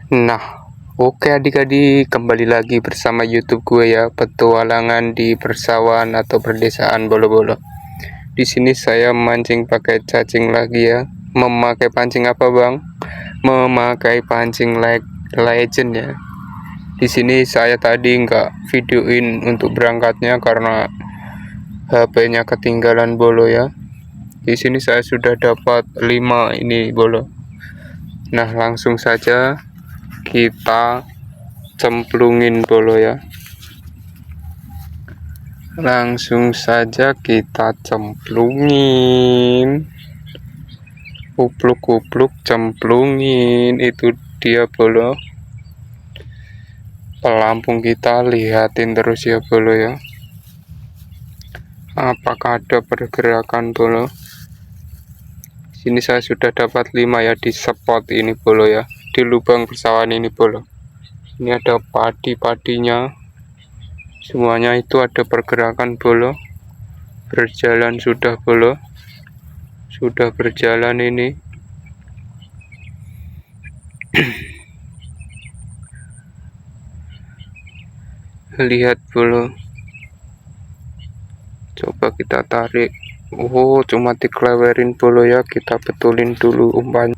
Nah, oke adik-adik, kembali lagi bersama YouTube gue ya, petualangan di persawahan atau perdesaan bolo-bolo. Di sini saya mancing pakai cacing lagi ya. Memakai pancing apa, Bang? Memakai pancing legend ya. Di sini saya tadi nggak videoin untuk berangkatnya karena HP-nya ketinggalan bolo ya. Di sini saya sudah dapat 5 ini bolo. Nah, langsung saja kita cemplungin bolo ya. Langsung saja kita cemplungin. Kupluk-kupluk cemplungin. Itu dia bolo. Pelampung kita lihatin terus ya bolo ya. Apakah ada pergerakan bolo? Sini saya sudah dapat 5 ya di spot ini bolo ya. Di lubang persawahan ini bolo. Ini ada padi-padinya. Semuanya itu ada pergerakan bolo. Berjalan sudah bolo. Sudah berjalan ini. Lihat bolo. Coba kita tarik. Oh, cuma dikelewerin bolo ya. Kita betulin dulu umpan.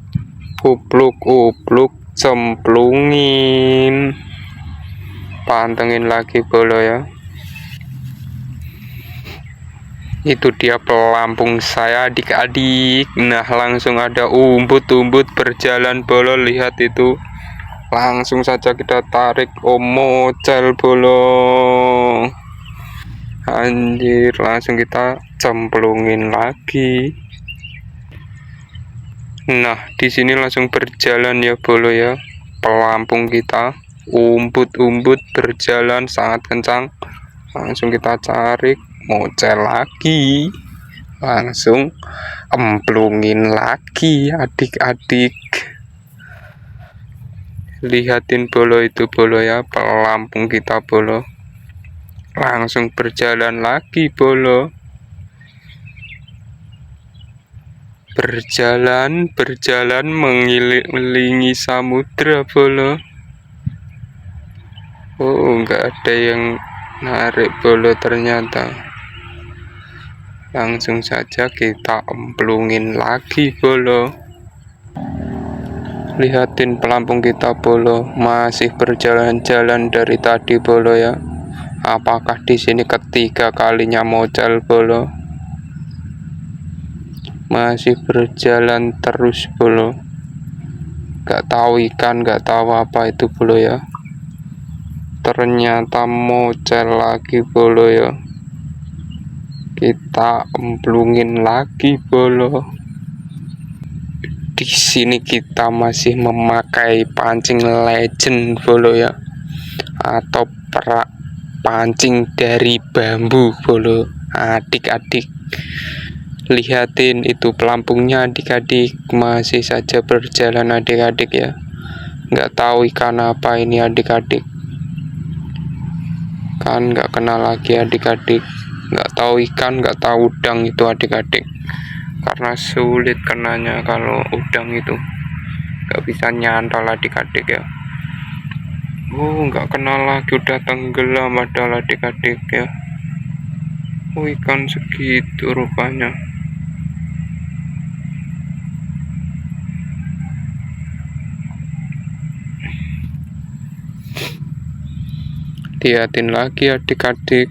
Kupluk-kupluk cemplungin. Pantengin lagi bolo ya. Itu dia pelampung saya adik-adik. Nah, langsung ada umbut-umbut berjalan bolo. Lihat itu. Langsung saja kita tarik. Oh, mocel bolo. Anjir, langsung kita cemplungin lagi. Nah, di sini langsung berjalan ya bolo ya. Pelampung kita. Umbut-umbut berjalan sangat kencang. Langsung kita tarik. Mocel lagi. Langsung emplungin lagi adik-adik. Lihatin bolo itu bolo ya, pelampung kita bolo. Langsung berjalan lagi bolo. Berjalan mengelilingi samudra bolo. Oh, nggak ada yang narik bolo ternyata. Langsung saja kita emplungin lagi bolo. Lihatin pelampung kita bolo, masih berjalan-jalan dari tadi bolo ya. Apakah di sini ketiga kalinya mocel bolo? Masih berjalan terus bolo. Gak tahu ikan, gak tahu apa itu bolo ya. Ternyata mocel lagi bolo ya. Kita emplungin lagi bolo. Di sini kita masih memakai pancing legend bolo ya, atau pancing dari bambu bolo. Adik-adik, lihatin itu pelampungnya adik-adik, masih saja berjalan adik-adik ya. Nggak tahu ikan apa ini adik-adik. Kan nggak kenal lagi adik-adik. Nggak tahu ikan, nggak tahu udang itu adik-adik. Karena sulit kenanya kalau udang itu. Nggak bisa nyantol adik-adik ya. Oh, nggak kenal lagi, udah tenggelam adalah adik-adik ya. Oh, ikan segitu rupanya. Lihatin lagi adik-adik.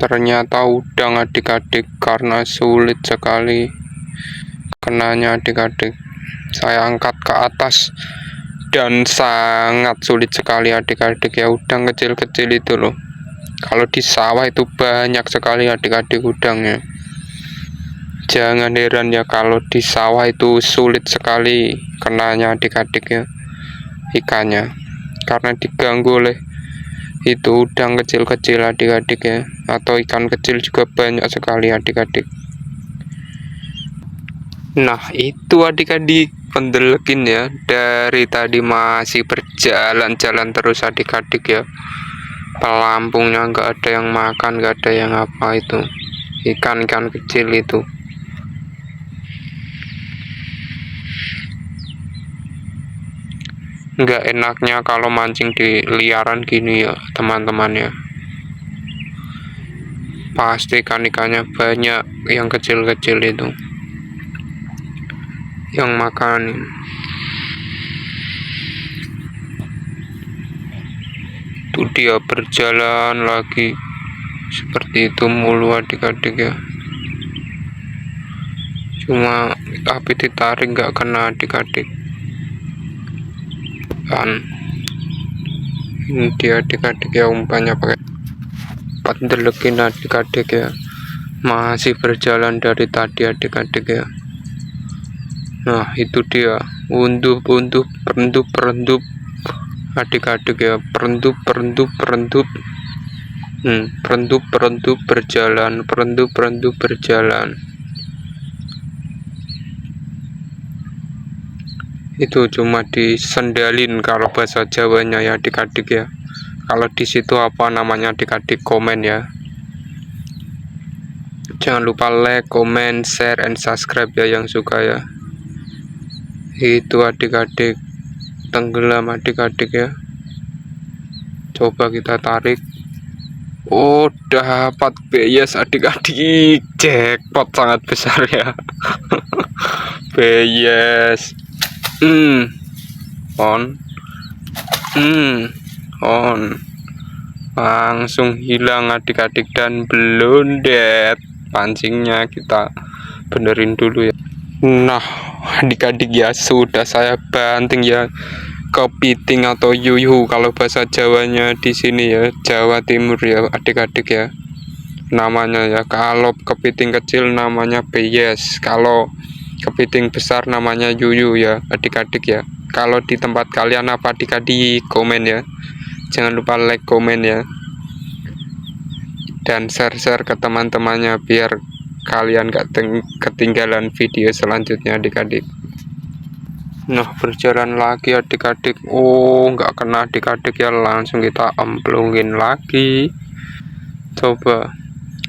Ternyata udang adik-adik, karena sulit sekali kenanya adik-adik. Saya angkat ke atas dan sangat sulit sekali adik-adik ya. Udang kecil-kecil itu loh. Kalau di sawah itu banyak sekali adik-adik udangnya. Jangan heran ya kalau di sawah itu sulit sekali kenanya adik-adik ya, ikannya. Karena diganggu oleh itu udang kecil-kecil adik-adik ya. Atau ikan kecil juga banyak sekali adik-adik. Nah, itu adik-adik pendelekin ya. Dari tadi masih berjalan-jalan terus adik-adik ya. Pelampungnya nggak ada yang makan, nggak ada yang apa itu. Ikan-ikan kecil itu. nggak enaknya kalau mancing di liaran gini ya teman-teman ya, pasti ikan-ikannya banyak yang kecil-kecil itu yang makanin. Itu dia berjalan lagi seperti itu mulu adik-adik ya, cuma tapi ditarik nggak kena adik-adik kan. Ini dia adik-adik ya, umpannya pakai pandelekin adik-adik ya, masih berjalan dari tadi adik-adik ya. Nah itu dia, undup perendup adik-adik ya, perendup berjalan, berjalan. Itu cuma disendalin kalau bahasa Jawanya ya adik-adik ya. Kalau di situ apa namanya adik-adik, komen ya. Jangan lupa like, comment, share, and subscribe ya yang suka ya. Itu adik-adik tenggelam adik-adik ya. Coba kita tarik. Oh dapat beyes adik-adik, jackpot sangat besar ya. Beyes on langsung hilang adik-adik dan blondet. Pancingnya kita benerin dulu ya. Nah adik-adik ya, sudah saya banting ya, kepiting atau yuyu kalau bahasa Jawanya di sini ya, Jawa Timur ya adik-adik ya namanya ya. Kalau kepiting kecil namanya beyes, kalau kepiting besar namanya yuyu ya adik-adik ya. Kalau di tempat kalian apa adik-adik, komen ya. Jangan lupa like, komen ya, dan share ke teman-temannya biar kalian gak ketinggalan video selanjutnya adik-adik. Nah berjalan lagi adik-adik. Oh nggak kena adik-adik ya, langsung kita emplungin lagi. Coba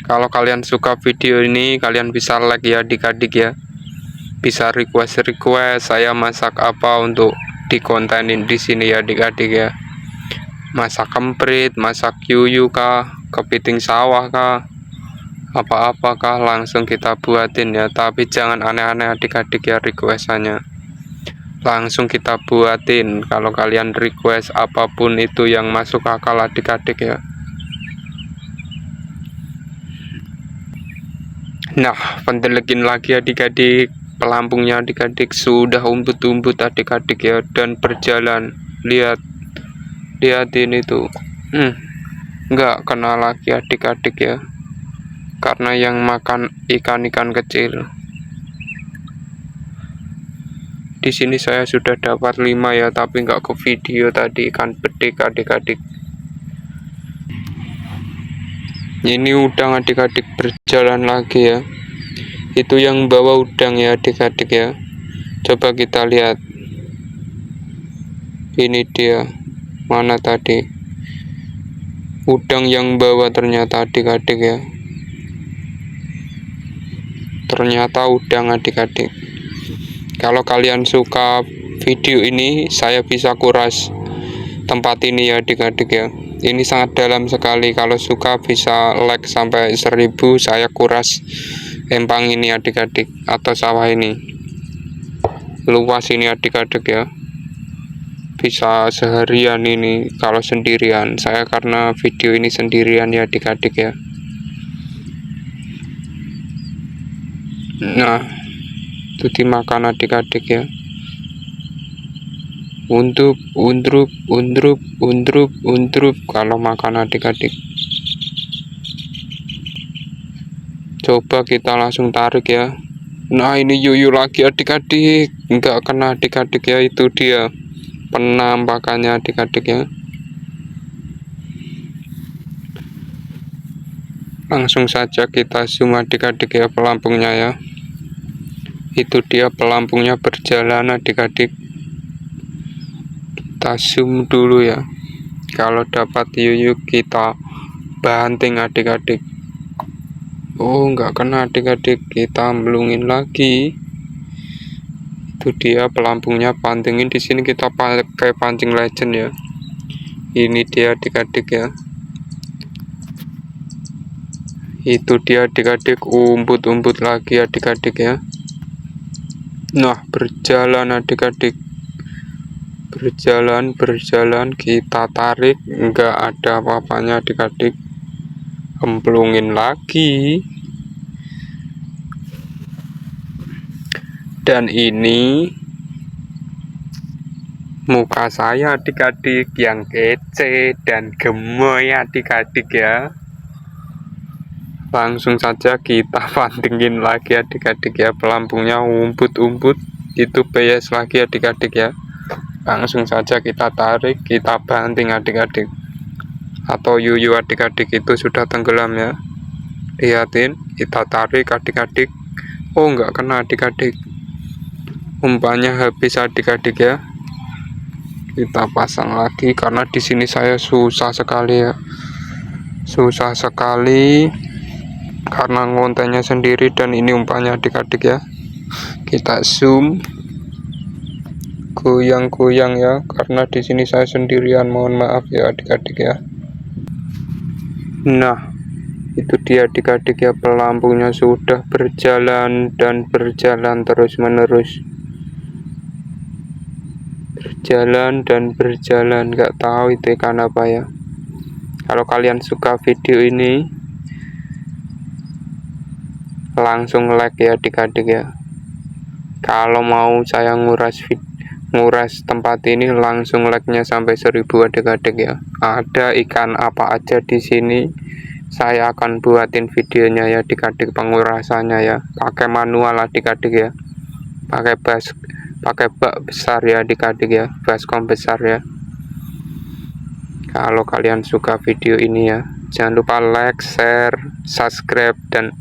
kalau kalian suka video ini, kalian bisa like ya adik-adik ya, bisa request saya masak apa untuk dikontenin di sini ya adik-adik ya. Masak kemprit, masak yuyu kah, kepiting sawah kah, apa-apa kah, langsung kita buatin ya. Tapi jangan aneh-aneh adik-adik ya requestannya, langsung kita buatin kalau kalian request apapun itu yang masuk akal adik-adik ya. Nah pendelekin lagi adik-adik, pelampungnya adik-adik sudah umbut-umbut adik-adik ya, dan berjalan. Lihatin itu, nggak kena lagi adik-adik ya, karena yang makan ikan-ikan kecil. Di sini saya sudah dapat 5 ya, tapi nggak ke video tadi, ikan bedik adik-adik. Ini udang adik-adik berjalan lagi ya, itu yang bawa udang ya adik-adik ya. Coba kita lihat, ini dia, mana tadi udang yang bawa, ternyata adik-adik ya, ternyata udang adik-adik. Kalau kalian suka video ini, saya bisa kuras tempat ini ya adik-adik ya. Ini sangat dalam sekali, kalau suka bisa like sampai 1000, saya kuras empang ini adik-adik, atau sawah ini. Luas ini adik-adik ya, bisa seharian ini kalau sendirian. Saya karena video ini sendirian ya adik-adik ya. Nah itu dimakan adik-adik ya. Undrup kalau makan adik-adik. Coba kita langsung tarik ya. Nah ini yuyu lagi adik-adik, nggak kena adik-adik ya. Itu dia penampakannya adik-adik ya. Langsung saja kita zoom adik-adik ya pelampungnya ya. Itu dia pelampungnya berjalan adik-adik. Kita zoom dulu ya. Kalau dapat yuyu kita banting adik-adik. Oh nggak kena adik-adik, kita amblungin lagi. Itu dia pelampungnya, pantengin. Di sini kita pakai pancing legend ya. Ini dia adik-adik ya. Itu dia adik-adik, umput-umput lagi adik-adik ya. Nah, berjalan adik-adik, berjalan kita tarik, enggak ada apa-apanya adik-adik. Emplungin lagi. Dan ini muka saya adik-adik yang kece dan gemoy adik-adik ya. Langsung saja kita pantingin lagi adik-adik ya. Pelampungnya umput-umput, itu PS lagi adik-adik ya. Langsung saja kita tarik, kita banting adik-adik. Atau yuyu adik-adik, itu sudah tenggelam ya. Lihatin, kita tarik adik-adik. Oh, enggak kena adik-adik. Umpannya habis adik-adik ya. Kita pasang lagi karena di sini saya susah sekali ya. Susah sekali karena ngontennya sendiri dan ini umpannya adik-adik ya. Kita zoom, goyang-goyang ya karena di sini saya sendirian, mohon maaf ya adik-adik ya. Nah, itu dia adik-adik ya, pelampungnya sudah berjalan dan berjalan terus menerus, berjalan dan berjalan, nggak tahu itu ikan apa ya. Kalau kalian suka video ini langsung like ya adik-adik ya. Kalau mau saya nguras tempat ini langsung like-nya sampai 1000 adik-adik ya. Ada ikan apa aja di sini saya akan buatin videonya ya adik-adik, pengurasannya ya. Pakai manual adik-adik ya. Pakai bak besar ya adik-adik ya, baskom besar ya. Kalau kalian suka video ini ya, jangan lupa like, share, subscribe, dan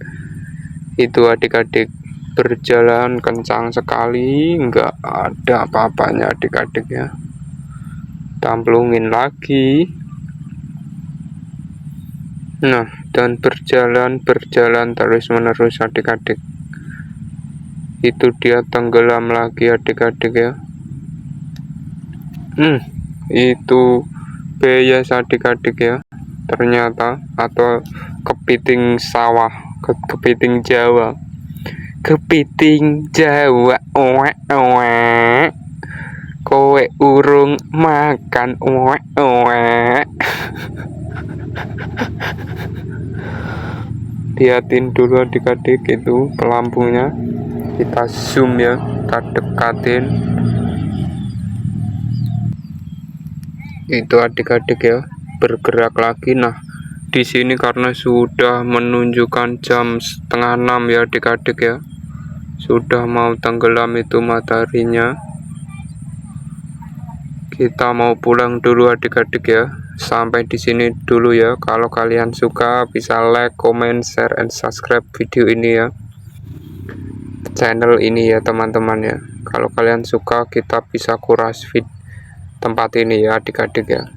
itu adik-adik, berjalan kencang sekali, nggak ada apa-apanya adik-adik ya. Tamplungin lagi. Nah, dan berjalan terus menerus adik-adik. Itu dia tenggelam lagi adik-adik ya. Itu bias adik-adik ya, ternyata, atau kepiting sawah, kepiting Jawa, kowe urung makan liatin dulu adik-adik, itu pelampungnya kita zoom ya, kita dekatin. Itu adik-adik ya, bergerak lagi. Nah, di sini karena sudah menunjukkan jam 5:30 ya adik-adik ya, sudah mau tenggelam itu mataharinya. Kita mau pulang dulu adik-adik ya. Sampai di sini dulu ya. Kalau kalian suka bisa like, comment, share, and subscribe video ini ya, channel ini ya teman-teman ya. Kalau kalian suka kita bisa kuras tempat ini ya adik-adik ya.